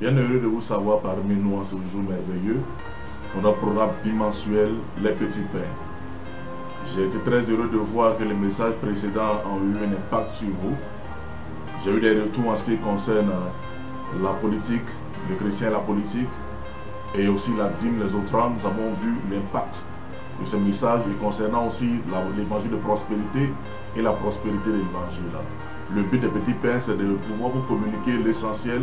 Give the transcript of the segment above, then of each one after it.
Bien heureux de vous savoir parmi nous en ce jour merveilleux, dans notre programme bimensuel Les Petits Pains. J'ai été très heureux de voir que les messages précédents ont eu un impact sur vous. J'ai eu des retours en ce qui concerne la politique, le chrétien et la politique, et aussi la dîme, les offrandes. Nous avons vu l'impact de ces messages et concernant aussi l'évangile de prospérité et la prospérité de l'évangile. Le but des petits pains, c'est de pouvoir vous communiquer l'essentiel,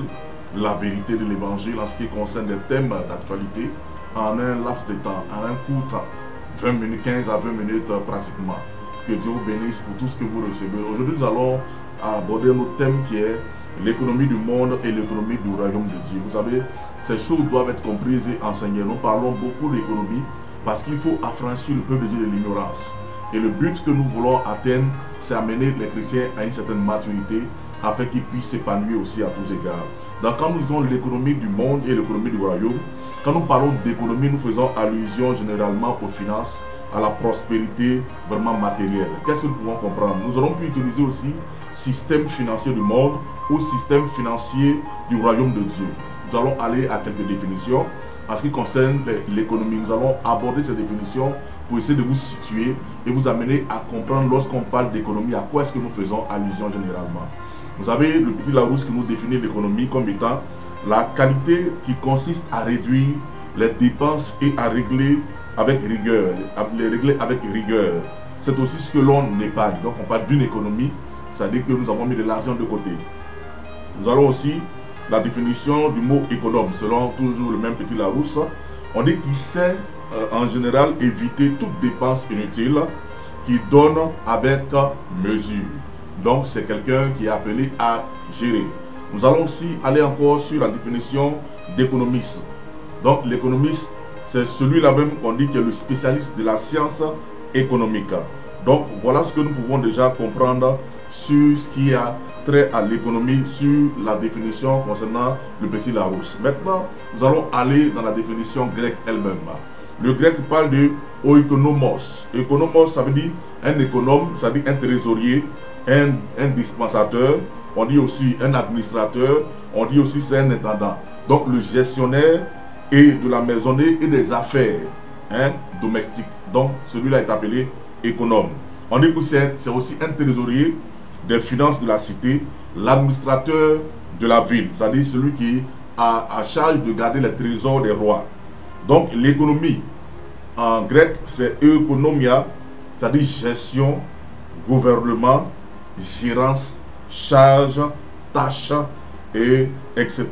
la vérité de l'évangile en ce qui concerne des thèmes d'actualité en un laps de temps, en un court temps, 20 minutes, 15 à 20 minutes pratiquement. Que Dieu vous bénisse pour tout ce que vous recevez. Aujourd'hui, nous allons aborder notre thème qui est l'économie du monde et l'économie du royaume de Dieu. Vous savez, ces choses doivent être comprises et enseignées. Nous parlons beaucoup d'économie parce qu'il faut affranchir le peuple de Dieu de l'ignorance. Et le but que nous voulons atteindre, c'est amener les chrétiens à une certaine maturité afin qu'ils puissent s'épanouir aussi à tous égards. Donc quand nous disons l'économie du monde et l'économie du royaume, quand nous parlons d'économie, nous faisons allusion généralement aux finances, à la prospérité vraiment matérielle. Qu'est-ce que nous pouvons comprendre? Nous aurons pu utiliser aussi système financier du monde ou système financier du royaume de Dieu. Nous allons aller à quelques définitions. En ce qui concerne l'économie, nous allons aborder ces définitions pour essayer de vous situer et vous amener à comprendre lorsqu'on parle d'économie, à quoi est-ce que nous faisons allusion généralement. Vous savez, le petit Larousse qui nous définit l'économie comme étant la qualité qui consiste à réduire les dépenses et à régler avec rigueur. C'est aussi ce que l'on épargne. Donc on parle d'une économie, c'est-à-dire que nous avons mis de l'argent de côté. Nous allons aussi la définition du mot économe, selon toujours le même petit Larousse. On dit qu'il sait en général éviter toute dépense inutile, qui donne avec mesure. Donc c'est quelqu'un qui est appelé à gérer. Nous allons aussi aller encore sur la définition d'économiste. Donc l'économiste, c'est celui-là même qu'on dit qui est le spécialiste de la science économique. Donc voilà ce que nous pouvons déjà comprendre sur ce qui a trait à l'économie, sur la définition concernant le petit Larousse. Maintenant, nous allons aller dans la définition grecque elle-même. Le grec parle de oikonomos. Oikonomos, ça veut dire un économe, ça veut dire un trésorier, un dispensateur, on dit aussi un administrateur, on dit aussi c'est un intendant. Donc le gestionnaire et de la maisonnée et des affaires domestiques. Donc celui-là est appelé économe. On dit que c'est aussi un trésorier des finances de la cité, l'administrateur de la ville, c'est-à-dire celui qui a à charge de garder les trésors des rois. Donc l'économie en grec c'est eukonomia, c'est-à-dire gestion, gouvernement, gérance, charge, tâche, et etc.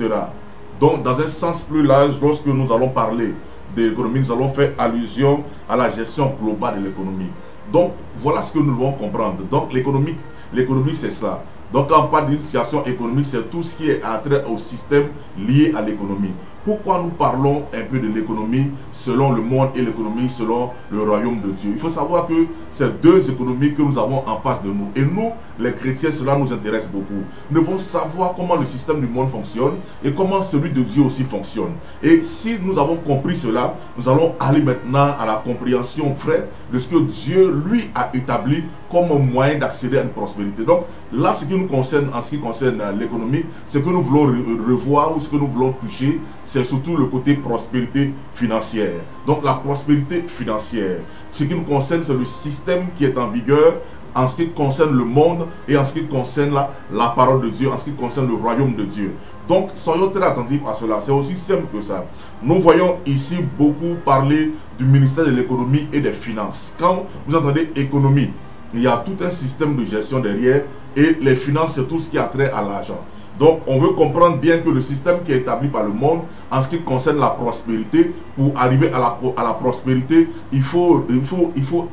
Donc dans un sens plus large, lorsque nous allons parler de l'économie, nous allons faire allusion à la gestion globale de l'économie. Donc voilà ce que nous devons comprendre. Donc l'économie c'est cela. Donc quand on parle d'initiation économique, c'est tout ce qui est attrait au système lié à l'économie. Pourquoi nous parlons un peu de l'économie selon le monde et l'économie selon le royaume de Dieu? Il faut savoir que c'est deux économies que nous avons en face de nous. Et nous, les chrétiens, cela nous intéresse beaucoup. Nous devons savoir comment le système du monde fonctionne et comment celui de Dieu aussi fonctionne. Et si nous avons compris cela, nous allons aller maintenant à la compréhension vraie de ce que Dieu, lui, a établi comme moyen d'accéder à une prospérité. Donc là, ce qui nous concerne, en ce qui concerne l'économie, ce que nous voulons revoir ou ce que nous voulons toucher, c'est surtout le côté prospérité financière. Donc la prospérité financière, ce qui nous concerne, c'est le système qui est en vigueur en ce qui concerne le monde et en ce qui concerne la parole de Dieu, en ce qui concerne le royaume de Dieu. Donc soyons très attentifs à cela, c'est aussi simple que ça. Nous voyons ici beaucoup parler du ministère de l'économie et des finances. Quand vous entendez économie, il y a tout un système de gestion derrière et les finances, c'est tout ce qui a trait à l'argent. Donc on veut comprendre bien que le système qui est établi par le monde en ce qui concerne la prospérité, pour arriver à la prospérité, il faut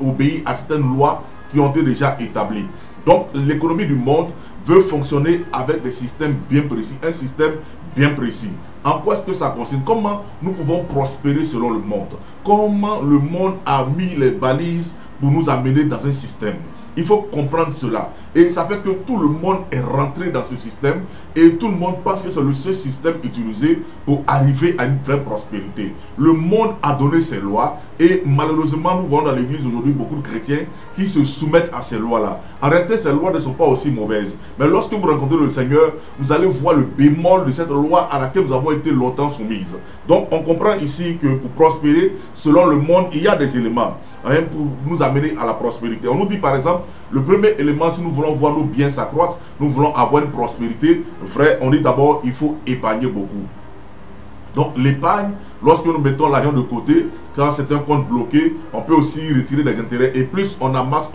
obéir à certaines lois qui ont été déjà établies. Donc l'économie du monde veut fonctionner avec des systèmes bien précis, un système bien précis. En quoi est-ce que ça consiste? Comment nous pouvons prospérer selon le monde? Comment le monde a mis les balises pour nous amener dans un système? Il faut comprendre cela. Et ça fait que tout le monde est rentré dans ce système et tout le monde pense que c'est le seul système utilisé pour arriver à une vraie prospérité. Le monde a donné ses lois et malheureusement, nous voyons dans l'église aujourd'hui beaucoup de chrétiens qui se soumettent à ces lois-là. En réalité, ces lois ne sont pas aussi mauvaises. Mais lorsque vous rencontrez le Seigneur, vous allez voir le bémol de cette loi à laquelle nous avons été longtemps soumises. Donc, on comprend ici que pour prospérer, selon le monde, il y a des éléments pour nous amener à la prospérité. On nous dit par exemple, le premier élément, si nous voulons voir nos biens s'accroître, nous voulons avoir une prospérité vraie, on dit d'abord, il faut épargner beaucoup. Donc l'épargne, lorsque nous mettons l'argent de côté, quand c'est un compte bloqué, on peut aussi retirer des intérêts. Et plus on amasse,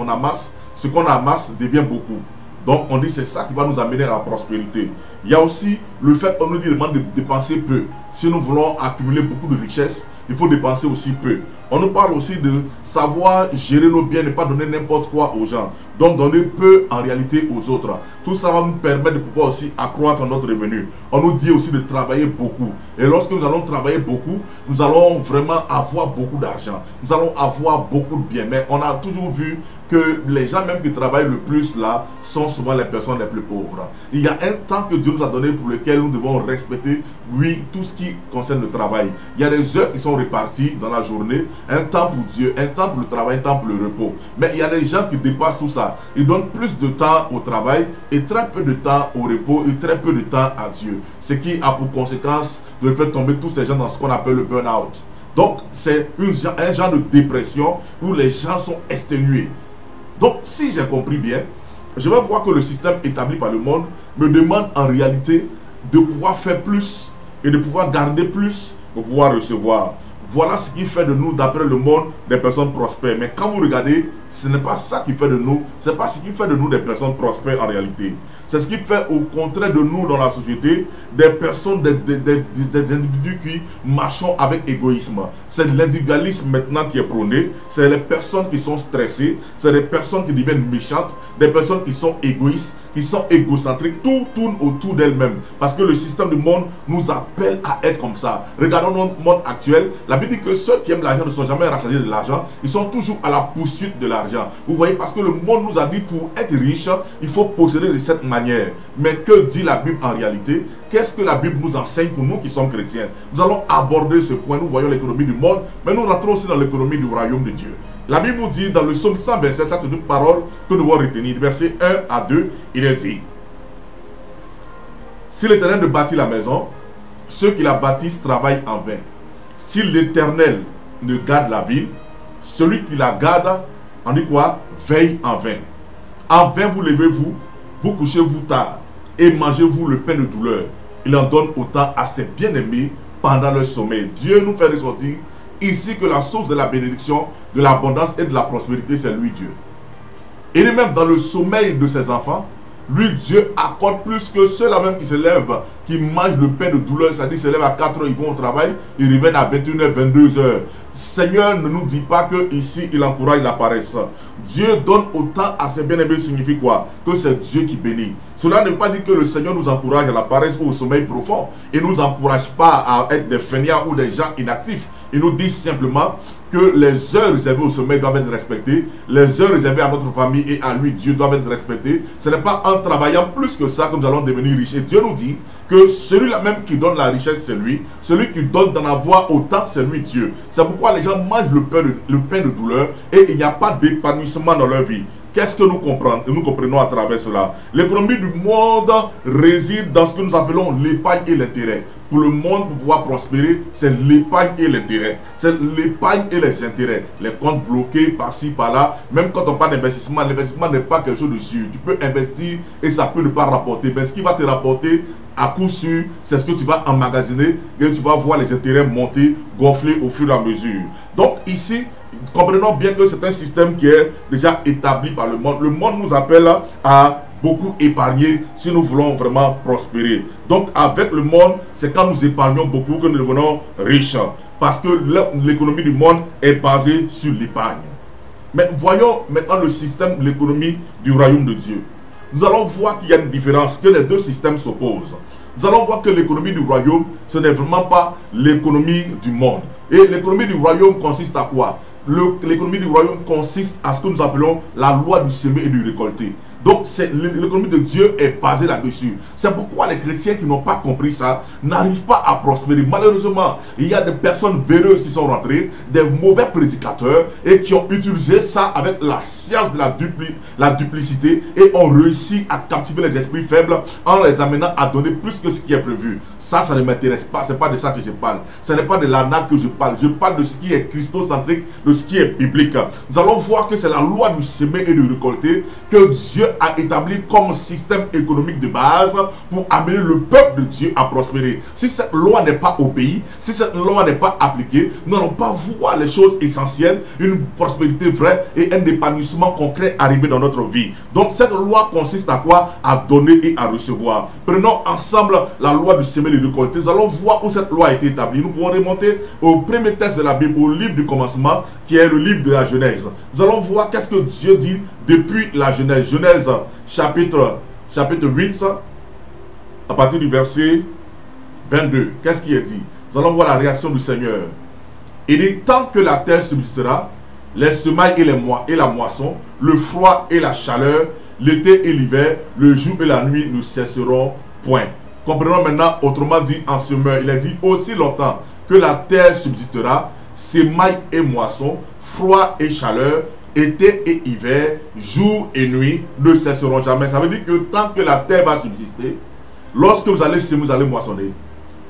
ce qu'on amasse devient beaucoup. Donc on dit c'est ça qui va nous amener à la prospérité. Il y a aussi le fait qu'on nous demande de dépenser peu. Si nous voulons accumuler beaucoup de richesses, il faut dépenser aussi peu. On nous parle aussi de savoir gérer nos biens, ne pas donner n'importe quoi aux gens. Donc donner peu en réalité aux autres. Tout ça va nous permettre de pouvoir aussi accroître notre revenu. On nous dit aussi de travailler beaucoup. Et lorsque nous allons travailler beaucoup, nous allons vraiment avoir beaucoup d'argent. Nous allons avoir beaucoup de biens. Mais on a toujours vu que les gens même qui travaillent le plus là sont souvent les personnes les plus pauvres. Il y a un temps que Dieu nous a donné pour lequel nous devons respecter, oui, tout ce qui concerne le travail. Il y a des heures qui sont réparties dans la journée, un temps pour Dieu, un temps pour le travail, un temps pour le repos. Mais il y a des gens qui dépassent tout ça. Ils donnent plus de temps au travail et très peu de temps au repos et très peu de temps à Dieu. Ce qui a pour conséquence de faire tomber tous ces gens dans ce qu'on appelle le burn-out. Donc c'est un genre de dépression où les gens sont exténués. Donc si j'ai compris bien, je vais voir que le système établi par le monde me demande en réalité de pouvoir faire plus et de pouvoir garder plus pour pouvoir recevoir. Voilà ce qui fait de nous, d'après le monde, des personnes prospères. Mais quand vous regardez, ce n'est pas ça qui fait de nous, ce n'est pas ce qui fait de nous des personnes prospères en réalité. C'est ce qui fait au contraire de nous dans la société, des personnes, des individus qui marchent avec égoïsme. C'est l'individualisme maintenant qui est prôné, c'est les personnes qui sont stressées, c'est les personnes qui deviennent méchantes, des personnes qui sont égoïstes, qui sont égocentriques, tout tourne autour d'elles-mêmes. Parce que le système du monde nous appelle à être comme ça. Regardons notre monde actuel, la Bible dit que ceux qui aiment l'argent ne sont jamais rassasiés de l'argent, ils sont toujours à la poursuite de l'argent. Vous voyez, parce que le monde nous a dit pour être riche, il faut posséder de cette manière. Mais que dit la Bible en réalité? Qu'est-ce que la Bible nous enseigne pour nous qui sommes chrétiens? Nous allons aborder ce point, nous voyons l'économie du monde, mais nous rentrons aussi dans l'économie du royaume de Dieu. La Bible nous dit dans le psaume 127, ça c'est une parole que nous devons retenir. Verset 1 à 2, il est dit: si l'Éternel ne bâtit la maison, ceux qui la bâtissent travaillent en vain. Si l'Éternel ne garde la ville, celui qui la garde, on dit quoi? Veille en vain. En vain vous levez-vous, vous couchez-vous tard, et mangez-vous le pain de douleur. Il en donne autant à ses bien-aimés pendant leur sommeil. Dieu nous fait ressortir ici que la source de la bénédiction, de l'abondance et de la prospérité, c'est lui Dieu. Et lui-même dans le sommeil de ses enfants, lui Dieu accorde plus que ceux-là même qui se lèvent, qui mangent le pain de douleur, c'est-à-dire se lèvent à 4 h, ils vont au travail, ils reviennent à 21 h, 22 h. Seigneur ne nous dit pas que ici il encourage la paresse. Dieu donne autant à ses bien-aimés signifie quoi? Que c'est Dieu qui bénit. Cela ne veut pas dire que le Seigneur nous encourage à la paresse ou au sommeil profond. Il ne nous encourage pas à être des fainéants ou des gens inactifs. Il nous dit simplement que les heures réservées au sommeil doivent être respectées. Les heures réservées à notre famille et à lui, Dieu, doivent être respectées. Ce n'est pas en travaillant plus que ça que nous allons devenir riches. Et Dieu nous dit que celui-là même qui donne la richesse, c'est lui. Celui qui donne d'en avoir autant, c'est lui, Dieu. C'est pourquoi les gens mangent le pain de douleur et il n'y a pas d'épanouissement dans leur vie. Qu'est-ce que nous comprenons? Nous comprenons à travers cela. L'économie du monde réside dans ce que nous appelons l'épargne et l'intérêt. Pour le monde, pour pouvoir prospérer, c'est l'épargne et l'intérêt. C'est l'épargne et les intérêts. Les comptes bloqués par-ci, par-là. Même quand on parle d'investissement, l'investissement n'est pas quelque chose de sûr. Tu peux investir et ça peut ne pas rapporter. Mais ce qui va te rapporter à coup sûr, c'est ce que tu vas emmagasiner et tu vas voir les intérêts monter, gonfler au fur et à mesure. Donc ici, comprenons bien que c'est un système qui est déjà établi par le monde. Le monde nous appelle à beaucoup épargner si nous voulons vraiment prospérer. Donc avec le monde, c'est quand nous épargnons beaucoup que nous devenons riches. Parce que l'économie du monde est basée sur l'épargne. Mais voyons maintenant le système, l'économie du royaume de Dieu. Nous allons voir qu'il y a une différence, que les deux systèmes s'opposent. Nous allons voir que l'économie du royaume, ce n'est vraiment pas l'économie du monde. Et l'économie du royaume consiste à quoi? l'économie du royaume consiste à ce que nous appelons la loi du semer et du récolter. Donc, l'économie de Dieu est basée là-dessus. C'est pourquoi les chrétiens qui n'ont pas compris ça n'arrivent pas à prospérer. Malheureusement, il y a des personnes véreuses qui sont rentrées, des mauvais prédicateurs, et qui ont utilisé ça avec la science de la duplicité et ont réussi à captiver les esprits faibles en les amenant à donner plus que ce qui est prévu. Ça ne m'intéresse pas. Ce n'est pas de ça que je parle. Ce n'est pas de l'arnaque que je parle. Je parle de ce qui est christocentrique, de ce qui est biblique. Nous allons voir que c'est la loi du semer et du récolter que Dieu a établi comme système économique de base pour amener le peuple de Dieu à prospérer. Si cette loi n'est pas obéie, si cette loi n'est pas appliquée, nous n'allons pas voir les choses essentielles, une prospérité vraie et un épanouissement concret arriver dans notre vie. Donc cette loi consiste à quoi? À donner et à recevoir. Prenons ensemble la loi du semer et du récolter. Nous allons voir où cette loi a été établie. Nous pouvons remonter au premier texte de la Bible, au livre du commencement, qui est le livre de la Genèse. Nous allons voir qu'est-ce que Dieu dit depuis la Genèse. Genèse chapitre 8, à partir du verset 22. Qu'est-ce qui est dit? Nous allons voir la réaction du Seigneur. Il dit, tant que la terre subsistera, les semailles et la moisson, le froid et la chaleur, l'été et l'hiver, le jour et la nuit ne cesseront point. Comprenons maintenant, autrement dit, en semeur, il a dit aussi longtemps que la terre subsistera, semailles et moisson, froid et chaleur, été et hiver, jour et nuit ne cesseront jamais. Ça veut dire que tant que la terre va subsister, lorsque vous allez semer, vous allez moissonner.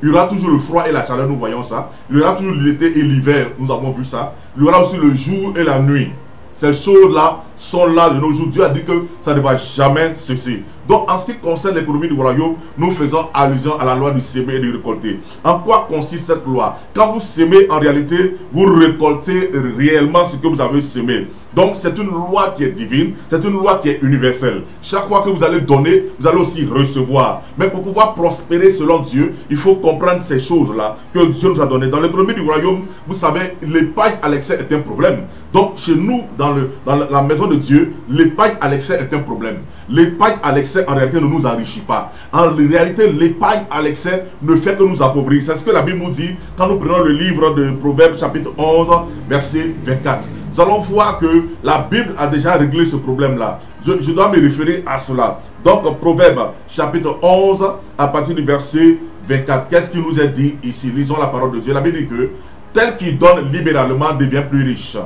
Il y aura toujours le froid et la chaleur, nous voyons ça. Il y aura toujours l'été et l'hiver, nous avons vu ça. Il y aura aussi le jour et la nuit. Ces choses-là sont là de nos jours. Dieu a dit que ça ne va jamais cesser. Donc, en ce qui concerne l'économie du royaume, nous faisons allusion à la loi du semer et du récolter. En quoi consiste cette loi? Quand vous semez, en réalité, vous récoltez réellement ce que vous avez semé. Donc, c'est une loi qui est divine, c'est une loi qui est universelle. Chaque fois que vous allez donner, vous allez aussi recevoir. Mais pour pouvoir prospérer selon Dieu, il faut comprendre ces choses-là que Dieu nous a données. Dans l'économie du royaume, vous savez, l'épargne à l'excès est un problème. Donc, chez nous, dans la maison de Dieu, l'épargne à l'excès est un problème. L'épargne à l'excès, en réalité, ne nous enrichit pas. En réalité, l'épargne à l'excès ne fait que nous appauvrir. C'est ce que la Bible nous dit quand nous prenons le livre de Proverbes, chapitre 11, verset 24. Nous allons voir que la Bible a déjà réglé ce problème-là. Je dois me référer à cela. Donc, Proverbes, chapitre 11, à partir du verset 24. Qu'est-ce qui nous est dit ici? Lisons la parole de Dieu. La Bible dit que tel qui donne libéralement devient plus riche,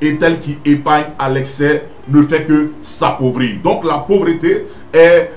et tel qui épargne à l'excès ne fait que s'appauvrir. Donc la pauvreté est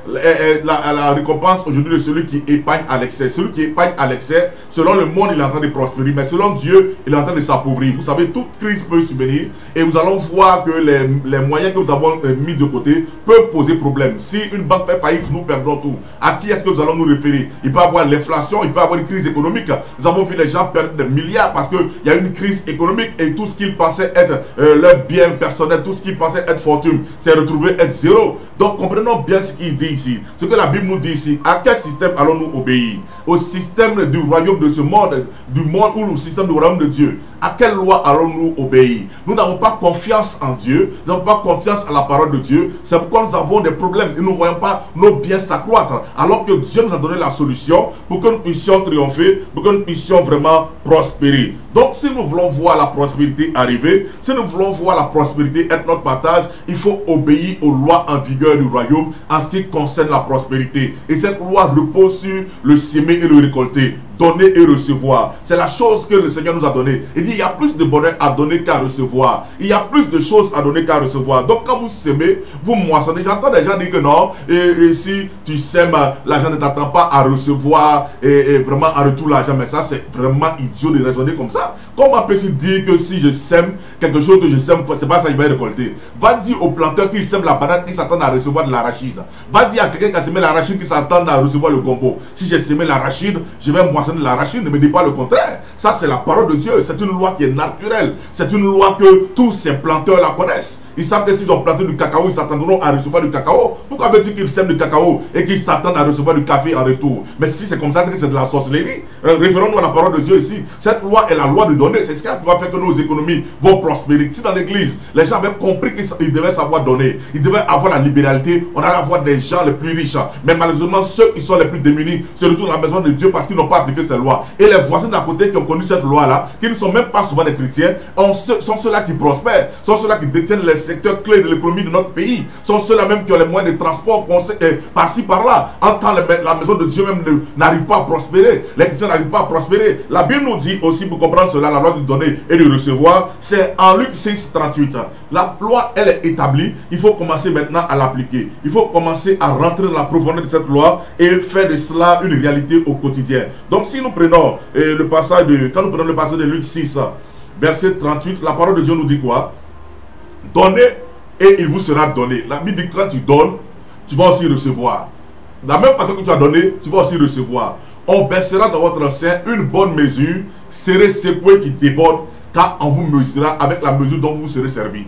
la récompense aujourd'hui de celui qui épargne à l'excès. Celui qui épargne à l'excès, selon le monde, il est en train de prospérer, mais selon Dieu, il est en train de s'appauvrir. Vous savez, toute crise peut subvenir et nous allons voir que les moyens que nous avons mis de côté peuvent poser problème. Si une banque fait faillite, nous perdons tout. À qui est-ce que nous allons nous référer? Il peut y avoir l'inflation, il peut y avoir une crise économique. Nous avons vu les gens perdre des milliards parce qu'il y a une crise économique et tout ce qu'ils pensaient être leur bien personnel, tout ce qu'ils pensaient être fortune, c'est retrouvé être zéro. Donc comprenons bien ce qu'il dit ici. Ce que la Bible nous dit ici. À quel système allons-nous obéir? Au système du royaume de ce monde, du monde ou au système du royaume de Dieu? À quelle loi allons-nous obéir? Nous n'avons pas confiance en Dieu, nous n'avons pas confiance à la parole de Dieu. C'est pourquoi nous avons des problèmes et nous ne voyons pas nos biens s'accroître. Alors que Dieu nous a donné la solution pour que nous puissions triompher, pour que nous puissions vraiment prospérer. Donc si nous voulons voir la prospérité arriver, si nous voulons voir la prospérité être notre partage, il faut obéir aux lois en vigueur du royaume en ce qui concerne la prospérité. Et cette loi repose sur le semer et le récolter. Donner et recevoir. C'est la chose que le Seigneur nous a donnée. Il dit, il y a plus de bonheur à donner qu'à recevoir. Il y a plus de choses à donner qu'à recevoir. Donc quand vous semez, vous moissonnez. J'entends des gens dire que non, et si tu sèmes, l'argent ne t'attend pas à recevoir et vraiment en retour l'argent. Mais ça, c'est vraiment idiot de raisonner comme ça. Comment peux-tu dire que si je sème quelque chose que je sème, c'est pas ça qu'il va récolter? Va dire au planteur qu'il sème la banane, qu'il s'attend à recevoir de l'arachide. Va dire à quelqu'un qui a semé l'arachide qu'il s'attend à recevoir le gombo. Si j'ai semé l'arachide, je vais moissonner de l'arachide. Ne me dis pas le contraire. Ça, c'est la parole de Dieu. C'est une loi qui est naturelle. C'est une loi que tous ces planteurs la connaissent. Ils savent que s'ils ont planté du cacao, ils s'attendront à recevoir du cacao. Pourquoi veux-tu qu'ils sèment du cacao et qu'ils s'attendent à recevoir du café en retour? Mais si c'est comme ça, c'est que c'est de la sorcellerie. Référons-nous à la parole de Dieu ici. Cette loi est la loi de donner. C'est ce qui va faire que nos économies vont prospérer. Si dans l'église, les gens avaient compris qu'ils devaient savoir donner, ils devaient avoir la libéralité, on allait avoir des gens les plus riches. Mais malheureusement, ceux qui sont les plus démunis se retrouvent dans la maison maison de Dieu parce qu'ils n'ont pas appliqué ces lois. Et les voisins d'à côté qui ont connu cette loi-là, qui ne sont même pas souvent des chrétiens, sont ceux-là qui prospèrent, sont ceux-là qui détiennent les secteurs clés de l'économie de notre pays, sont ceux-là même qui ont les moyens de transport par-ci, par-là. En temps, la maison de Dieu même n'arrive pas à prospérer. Les chrétiens n'arrivent pas à prospérer. La Bible nous dit aussi, pour comprendre cela, la loi de donner et de recevoir, c'est en Luc 6, 38. La loi, elle est établie. Il faut commencer maintenant à l'appliquer. Il faut commencer à rentrer dans la profondeur de cette loi et faire de cela une réalité au quotidien. Donc si nous prenons le passage de Luc 6, verset 38, la parole de Dieu nous dit quoi? Donnez et il vous sera donné. La Bible dit que quand tu donnes, tu vas aussi recevoir. De la même façon que tu as donné, tu vas aussi recevoir. On versera dans votre sein une bonne mesure, serez secoué qui déborde, car on vous mesurera avec la mesure dont vous serez servi.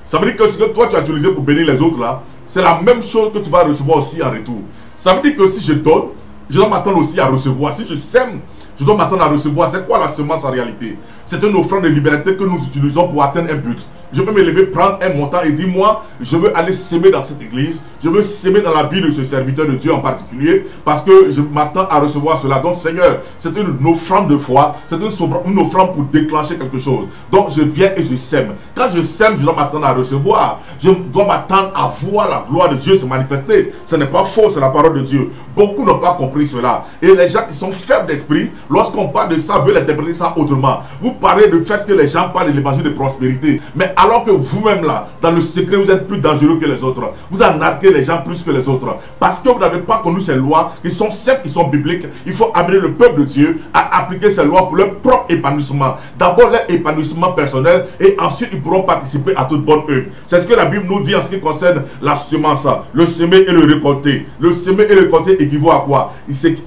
Ça veut dire que ce que toi tu as utilisé pour bénir les autres là, c'est la même chose que tu vas recevoir aussi en retour. Ça veut dire que si je donne, je dois m'attendre aussi à recevoir. Si je sème, je dois m'attendre à recevoir. C'est quoi la semence en réalité? C'est une offrande de liberté que nous utilisons pour atteindre un but. Je peux me lever, prendre un montant et dire, moi, je veux aller s'aimer dans cette église. Je veux s'aimer dans la vie de ce serviteur de Dieu en particulier. Parce que je m'attends à recevoir cela. Donc, Seigneur, c'est une offrande de foi. C'est une offrande pour déclencher quelque chose. Donc, je viens et je sème. Quand je sème, je dois m'attendre à recevoir. Je dois m'attendre à voir la gloire de Dieu se manifester. Ce n'est pas faux, c'est la parole de Dieu. Beaucoup n'ont pas compris cela. Et les gens qui sont faibles d'esprit, lorsqu'on parle de ça, veulent interpréter ça autrement. Vous parlez du fait que les gens parlent de l'évangile de prospérité. Mais alors que vous-même là, dans le secret, vous êtes plus dangereux que les autres. Vous arnaquez les gens plus que les autres. Parce que vous n'avez pas connu ces lois qui sont simples, qui sont bibliques. Il faut amener le peuple de Dieu à appliquer ces lois pour leur propre épanouissement. D'abord leur épanouissement personnel et ensuite ils pourront participer à toute bonne œuvre. C'est ce que la Bible nous dit en ce qui concerne la semence. Le semer et le récolter. Le semer et le récolter équivaut à quoi?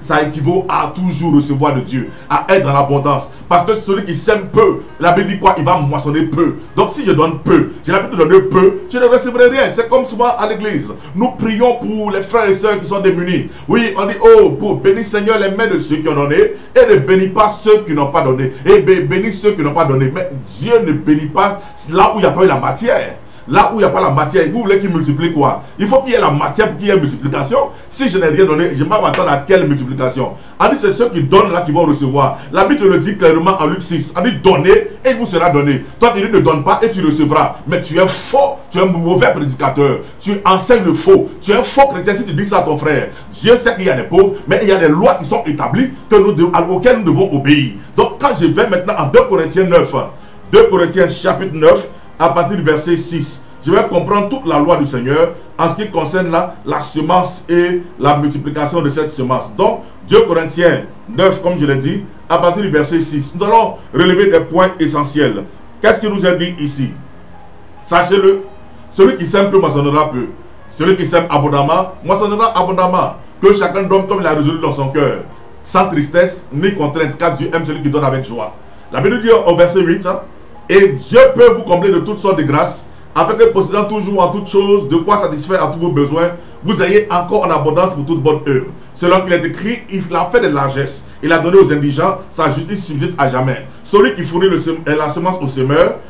Ça équivaut à toujours recevoir de Dieu, à être dans l'abondance. Parce que celui qui sème peu, la Bible dit quoi? Il va moissonner peu. Donc si je donne peu, j'ai l'habitude de donner peu, je ne recevrai rien. C'est comme souvent à l'église. Nous prions pour les frères et sœurs qui sont démunis. Oui, on dit, oh, pour bénir Seigneur les mains de ceux qui ont donné et ne bénis pas ceux qui n'ont pas donné. Et bénis ceux qui n'ont pas donné. Mais Dieu ne bénit pas là où il n'y a pas eu la matière. Là où il n'y a pas la matière, vous voulez qu'il multiplie quoi? Il faut qu'il y ait la matière pour qu'il y ait multiplication. Si je n'ai rien donné, je ne vais pas m'attendre à quelle multiplication? On dit c'est ceux qui donnent là qui vont recevoir. La Bible le dit clairement en Luc 6. On dit donnez et il vous sera donné. Toi tu dis ne donne pas et tu recevras. Mais tu es faux, tu es un mauvais prédicateur. Tu enseignes le faux. Tu es un faux chrétien si tu dis ça à ton frère. Dieu sait qu'il y a des pauvres, mais il y a des lois qui sont établies auxquelles nous devons obéir. Donc quand je vais maintenant en 2 Corinthiens 9, 2 Corinthiens chapitre 9, à partir du verset 6, je vais comprendre toute la loi du Seigneur en ce qui concerne la semence et la multiplication de cette semence. Donc, 2 Corinthiens 9, comme je l'ai dit, à partir du verset 6, nous allons relever des points essentiels. Qu'est-ce qu'il nous a dit ici? Sachez-le, celui qui sème peu moissonnera peu. Celui qui sème abondamment moissonnera abondamment. Que chacun donne comme il a résolu dans son cœur, sans tristesse ni contrainte, car Dieu aime celui qui donne avec joie. La Bible dit au verset 8, et Dieu peut vous combler de toutes sortes de grâces, afin que possédant toujours en toutes choses de quoi satisfaire à tous vos besoins, vous ayez encore en abondance pour toute bonne œuvre. Selon qu'il est écrit, il a fait de largesses, il a donné aux indigents, sa justice subsiste à jamais. Celui qui fournit la semence au semeur,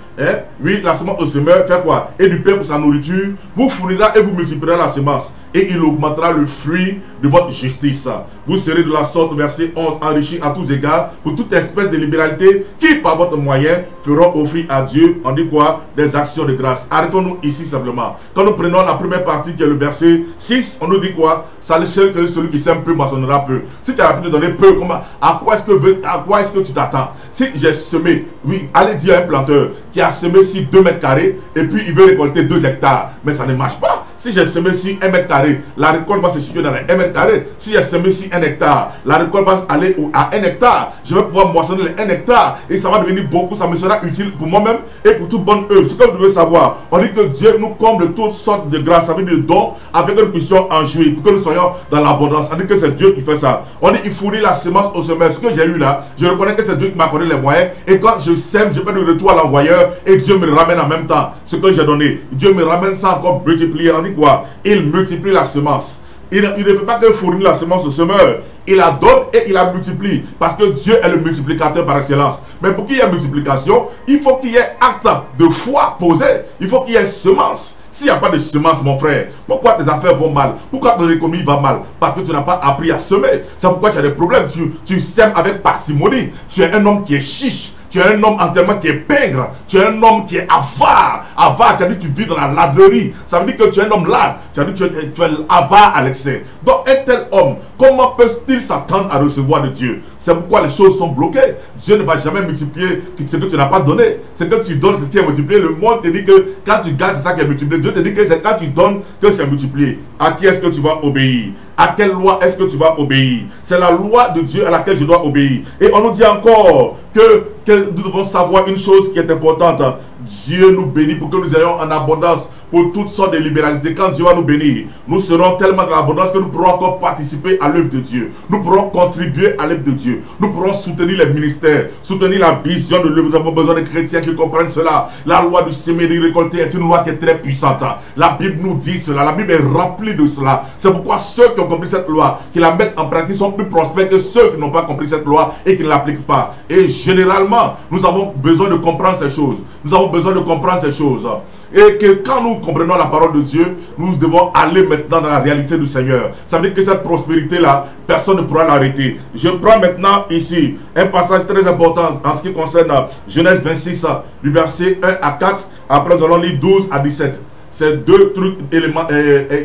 oui, la semence au semeur fait quoi? Et du pain pour sa nourriture, vous fournira et vous multipliera la semence, et il augmentera le fruit de votre justice. Vous serez de la sorte, verset 11, enrichis à tous égards pour toute espèce de libéralité qui, par votre moyen, feront offrir à Dieu, on dit quoi? Des actions de grâce. Arrêtons-nous ici simplement. Quand nous prenons la première partie qui est le verset 6, on nous dit quoi? Sachez que celui qui sème peu moissonnera peu. Si tu as l'habitude de donner peu, à quoi est-ce que tu t'attends? Si j'ai semé, oui, allez dire à un planteur qui a semé sur 2 mètres carrés et puis il veut récolter 2 hectares, mais ça ne marche pas. Si j'ai semé sur 1 mètre carré, la récolte va se situer dans les 1 mètre carré. Si j'ai semé sur 1 hectare, la récolte va aller à 1 hectare. Je vais pouvoir moissonner les 1 hectare et ça va devenir beaucoup. Ça me sera utile pour moi-même et pour toute bonne œuvre. Ce que vous devez savoir, on dit que Dieu nous comble toutes sortes de grâces, ça veut dire de dons, avec que nous puissions en jouir, pour que nous soyons dans l'abondance. On dit que c'est Dieu qui fait ça. On dit qu'il fournit la semence au semeur. Ce que j'ai eu là, je reconnais que c'est Dieu qui m'a accordé les moyens. Et quand je sème, je fais le retour à l'envoyeur et Dieu me ramène en même temps ce que j'ai donné. Dieu me ramène ça encore multiplié. On dit quoi? Il multiplie la semence. Il ne fait pas que fournir la semence au semeur. Il la donne et il la multiplie. Parce que Dieu est le multiplicateur par excellence. Mais pour qu'il y ait multiplication, il faut qu'il y ait acte de foi posé. Il faut qu'il y ait semence. S'il n'y a pas de semence, mon frère, pourquoi tes affaires vont mal? Pourquoi ton économie va mal? Parce que tu n'as pas appris à semer. C'est pourquoi tu as des problèmes. Tu sèmes avec parcimonie. Tu es un homme qui est chiche. Tu es un homme entièrement qui est pingre. Tu es un homme qui est avare. Avare, tu as dit que tu vis dans la ladrerie. Ça veut dire que tu es un homme lade. Tu as dit que tu es avare à l'excès. Donc un tel homme, comment peut-il s'attendre à recevoir de Dieu? C'est pourquoi les choses sont bloquées. Dieu ne va jamais multiplier ce que tu n'as pas donné. C'est que tu donnes ce qui est multiplié. Le monde te dit que quand tu gagnes, c'est ça qui est multiplié. Dieu te dit que c'est quand tu donnes que c'est multiplié. À qui est-ce que tu vas obéir? À quelle loi est-ce que tu vas obéir? C'est la loi de Dieu à laquelle je dois obéir. Et on nous dit encore que nous devons savoir une chose qui est importante. Dieu nous bénit pour que nous ayons en abondance pour toutes sortes de libéralités. Quand Dieu va nous bénir, nous serons tellement dans l'abondance que nous pourrons encore participer à l'œuvre de Dieu. Nous pourrons contribuer à l'œuvre de Dieu. Nous pourrons soutenir les ministères, soutenir la vision de l'œuvre. Nous avons besoin de chrétiens qui comprennent cela. La loi du semer et du récolter est une loi qui est très puissante. La Bible nous dit cela. La Bible est remplie de cela. C'est pourquoi ceux qui ont compris cette loi, qui la mettent en pratique, sont plus prospères que ceux qui n'ont pas compris cette loi et qui ne l'appliquent pas. Et généralement, nous avons besoin de comprendre ces choses. Nous avons besoin de comprendre ces choses. Et que quand nous comprenons la parole de Dieu, nous devons aller maintenant dans la réalité du Seigneur. Ça veut dire que cette prospérité-là, personne ne pourra l'arrêter. Je prends maintenant ici un passage très important en ce qui concerne Genèse 26, du verset 1 à 4. Après, nous allons lire 12 à 17. C'est deux trucs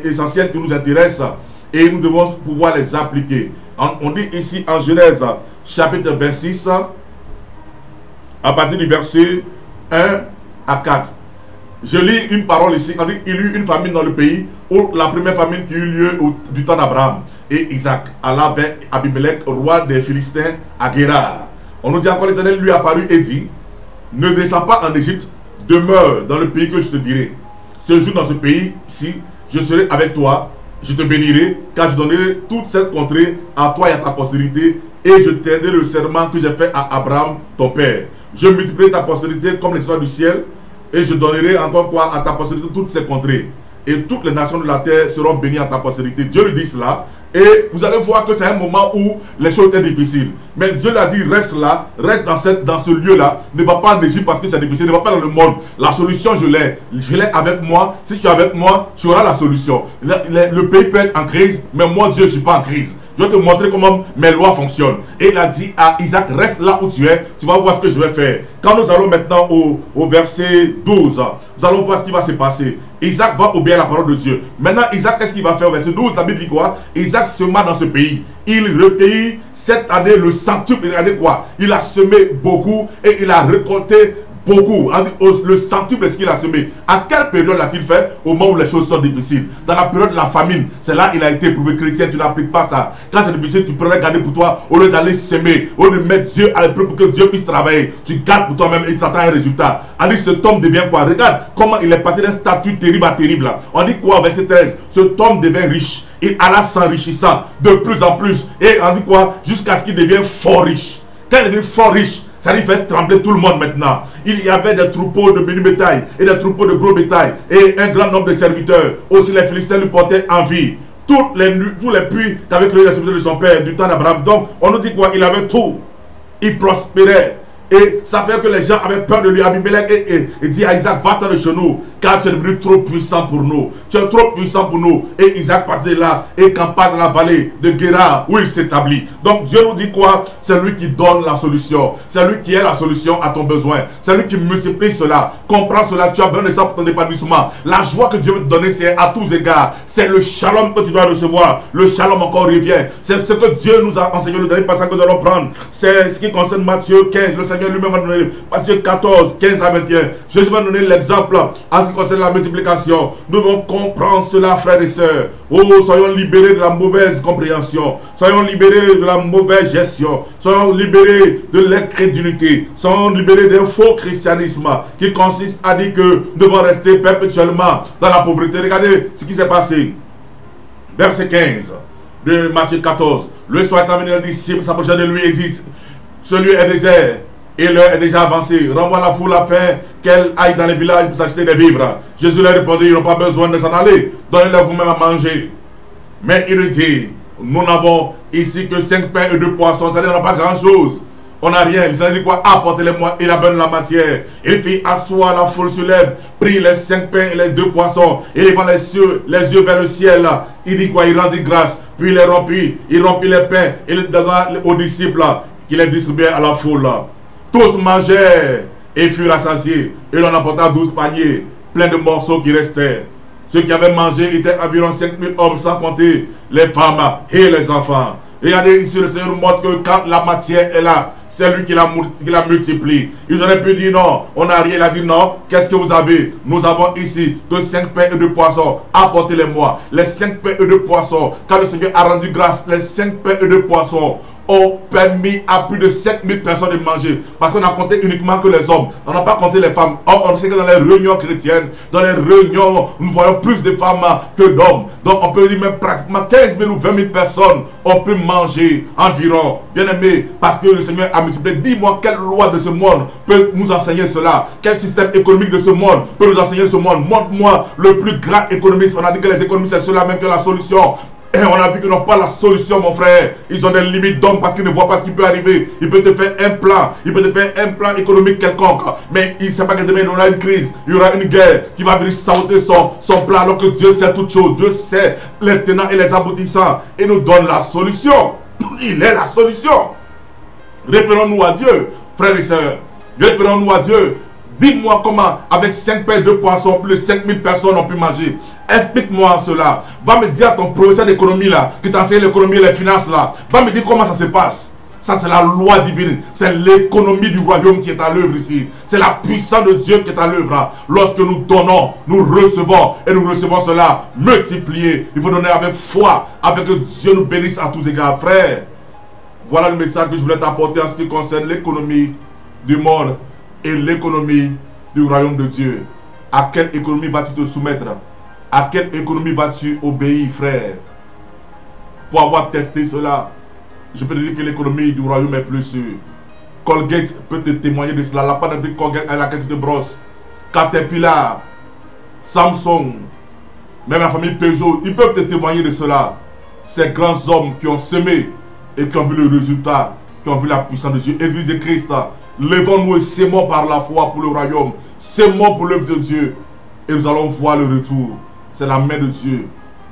essentiels qui nous intéressent et nous devons pouvoir les appliquer. On dit ici en Genèse chapitre 26, à partir du verset 1 à 4. Je lis une parole ici. On dit il y eut une famine dans le pays, où la première famine qui eut lieu du temps d'Abraham et Isaac alla vers Abimelech, roi des Philistins, à Guérar. On nous dit encore, l'Éternel lui apparut et dit: ne descends pas en Égypte, demeure dans le pays que je te dirai. Ce jour dans ce pays-ci, je serai avec toi, je te bénirai, car je donnerai toute cette contrée à toi et à ta postérité, et je tiendrai le serment que j'ai fait à Abraham, ton père. Je multiplierai ta postérité comme les étoiles du ciel, et je donnerai encore quoi à ta postérité toutes ces contrées. Et toutes les nations de la terre seront bénies à ta postérité. Dieu lui dit cela. Et vous allez voir que c'est un moment où les choses étaient difficiles. Mais Dieu l'a dit, reste là, reste dans ce lieu-là. Ne va pas en Égypte parce que c'est difficile. Ne va pas dans le monde. La solution, je l'ai. Je l'ai avec moi. Si tu es avec moi, tu auras la solution. Le pays peut être en crise, mais moi, Dieu, je ne suis pas en crise. Je vais te montrer comment mes lois fonctionnent. Et il a dit à Isaac, reste là où tu es, tu vas voir ce que je vais faire. Quand nous allons maintenant au verset 12, nous allons voir ce qui va se passer. Isaac va obéir à la parole de Dieu. Maintenant, Isaac, qu'est-ce qu'il va faire au verset 12? La Bible dit quoi? Isaac sema dans ce pays. Il recueillit cette année le centuple. Regardez quoi? Il a semé beaucoup et il a récolté beaucoup. Le centuple de ce qu'il a semé. À quelle période l'a-t-il fait? Au moment où les choses sont difficiles. Dans la période de la famine. C'est là qu'il a été éprouvé. Chrétien, tu n'appliques pas ça. Quand c'est difficile, tu pourrais garder pour toi. Au lieu d'aller semer, au lieu de mettre Dieu à l'épreuve pour que Dieu puisse travailler, tu gardes pour toi-même et tu attends un résultat. On dit cet homme devient quoi? Regarde comment il est parti d'un statut terrible à terrible. On dit quoi? Verset 13. Cet homme devient riche. Il alla s'enrichissant de plus en plus. Et on dit quoi? Jusqu'à ce qu'il devienne fort riche. Quand il devient fort riche, ça lui fait trembler tout le monde maintenant. Il y avait des troupeaux de menu bétail et des troupeaux de gros bétail et un grand nombre de serviteurs. Aussi les Philistins lui portaient envie. Tous les puits qu'avait créé les serviteurs de son père du temps d'Abraham. Donc on nous dit quoi? Il avait tout. Il prospérait. Et ça fait que les gens avaient peur de lui. Abimelech et dit à Isaac, va-t'en de chez nous, car tu es devenu trop puissant pour nous. Tu es trop puissant pour nous. Et Isaac partit de là et campa dans la vallée de Guérar où il s'établit. Donc Dieu nous dit quoi? C'est lui qui donne la solution. C'est lui qui est la solution à ton besoin. C'est lui qui multiplie cela. Comprends cela. Tu as besoin de ça pour ton épanouissement. La joie que Dieu veut te donner, c'est à tous égards. C'est le shalom que tu dois recevoir. Le shalom encore revient. C'est ce que Dieu nous a enseigné le dernier passage que nous allons prendre. C'est ce qui concerne Matthieu 15. Le Seigneur lui-même va nous donner Matthieu 14, 15 à 21. Jésus va nous donner l'exemple en ce qui concerne la multiplication. Nous devons comprendre cela, frères et sœurs. Oh, soyons libérés de la mauvaise compréhension. Soyons libérés de la mauvaise gestion. Soyons libérés de l'incrédulité. Soyons libérés d'un faux christianisme qui consiste à dire que nous devons rester perpétuellement dans la pauvreté. Regardez ce qui s'est passé. Verset 15 de Matthieu 14. Le soir étant venu, les disciples s'approchaient de lui et disent: ce lieu est désert et l'heure est déjà avancée. Renvoie la foule afin qu'elle aille dans les villages pour s'acheter des vivres. Jésus leur répondit: ils n'ont pas besoin de s'en aller. Donnez-leur vous-même à manger. Mais il dit: nous n'avons ici que 5 pains et 2 poissons. C'est-à-dire, on n'a pas grand-chose. on n'a rien. Il s'est dit quoi? Apportez-les-moi. Il abonne la matière. Il fit asseoir la foule sur l'herbe, prit les 5 pains et les 2 poissons, et levant les yeux vers le ciel. Il dit quoi? Il rendit grâce, puis il les rompit. Il rompit les pains et les donna aux disciples, qui les distribuaient à la foule. Tous mangèrent et furent rassasiés. Et l'on apporta 12 paniers, pleins de morceaux qui restaient. Ceux qui avaient mangé étaient environ 5000 hommes, sans compter les femmes et les enfants. Regardez ici, le Seigneur nous montre que quand la matière est là, c'est lui qui la multiplie. Ils auraient pu dire non, on n'a rien. Il a dit non, qu'est-ce que vous avez? Nous avons ici de 5 pains et 2 poissons. Apportez-les-moi. Les 5 pains et 2 poissons. Quand le Seigneur a rendu grâce, les 5 pains et 2 poissons ont permis à plus de 7000 personnes de manger. Parce qu'on a compté uniquement que les hommes. On n'a pas compté les femmes. Or, on sait que dans les réunions chrétiennes, dans les réunions, nous voyons plus de femmes que d'hommes. Donc, on peut dire même pratiquement 15 000 ou 20 000 personnes ont pu manger environ. Bien aimé, parce que le Seigneur a multiplié. Dis-moi quelle loi de ce monde peut nous enseigner cela? Quel système économique de ce monde peut nous enseigner ce monde? Montre-moi le plus grand économiste. On a dit que les économistes, c'est ceux-là même qui ont la solution. Et on a vu qu'ils n'ont pas la solution, mon frère. Ils ont des limites d'hommes parce qu'ils ne voient pas ce qui peut arriver. Il peut te faire un plan. Il peut te faire un plan économique quelconque. Mais il ne sait pas que demain, il y aura une crise. Il y aura une guerre qui va venir saboter son plan. Alors que Dieu sait toutes choses. Dieu sait les tenants et les aboutissants. Et nous donne la solution. Il est la solution. Référons-nous à Dieu, frères et sœurs. Référons-nous à Dieu. Dis-moi comment, avec 5 pains de poissons, plus de 5000 personnes ont pu manger. Explique-moi cela. Va me dire à ton professeur d'économie là, qui t'enseigne l'économie et les finances là. Va me dire comment ça se passe. Ça, c'est la loi divine. C'est l'économie du royaume qui est à l'œuvre ici. C'est la puissance de Dieu qui est à l'œuvre. Lorsque nous donnons, nous recevons. Et nous recevons cela multiplié. Il faut donner avec foi, avec que Dieu nous bénisse à tous égards. Frère, voilà le message que je voulais t'apporter en ce qui concerne l'économie du monde et l'économie du royaume de Dieu. À quelle économie vas-tu te soumettre? À quelle économie vas-tu obéir, frère? Pour avoir testé cela, je peux te dire que l'économie du royaume est plus sûre. Colgate peut te témoigner de cela. La pâte de Colgate à laquelle tu te brosses. Caterpillar, Samsung, même la famille Peugeot, ils peuvent te témoigner de cela. Ces grands hommes qui ont semé et qui ont vu le résultat, qui ont vu la puissance de Dieu. Église de Christ, levons-nous et sémons par la foi pour le royaume. Sémons pour l'œuvre de Dieu. Et nous allons voir le retour. C'est la main de Dieu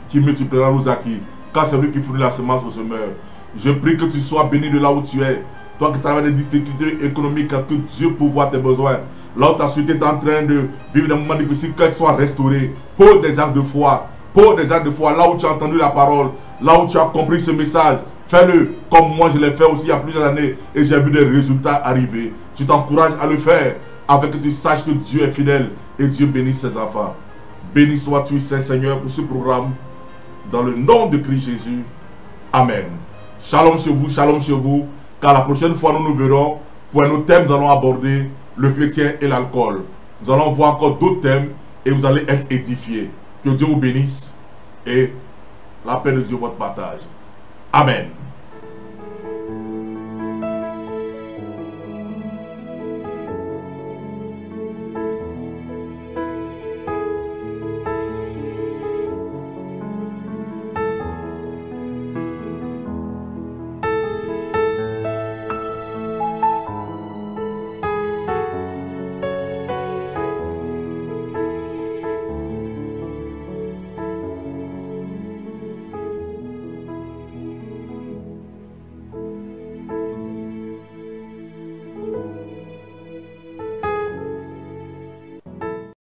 qui multipliera nos acquis. Car c'est lui qui fournit la semence au semeur. Je prie que tu sois béni de là où tu es. Toi qui travailles des difficultés économiques, que Dieu pourvoie tes besoins. Là où ta société est en train de vivre des moments difficiles, qu'elle soit restaurée. Pour des actes de foi. Pour des actes de foi. Là où tu as entendu la parole. Là où tu as compris ce message. Fais-le comme moi je l'ai fait aussi il y a plusieurs années. Et j'ai vu des résultats arriver. Je t'encourage à le faire. Afin que tu saches que Dieu est fidèle. Et Dieu bénisse ses enfants. Béni sois-tu, Saint-Seigneur, pour ce programme. Dans le nom de Christ Jésus. Amen. Shalom chez vous, car la prochaine fois nous nous verrons pour un autre thème. Nous allons aborder le chrétien et l'alcool. Nous allons voir encore d'autres thèmes et vous allez être édifiés. Que Dieu vous bénisse et la paix de Dieu votre partage. Amen.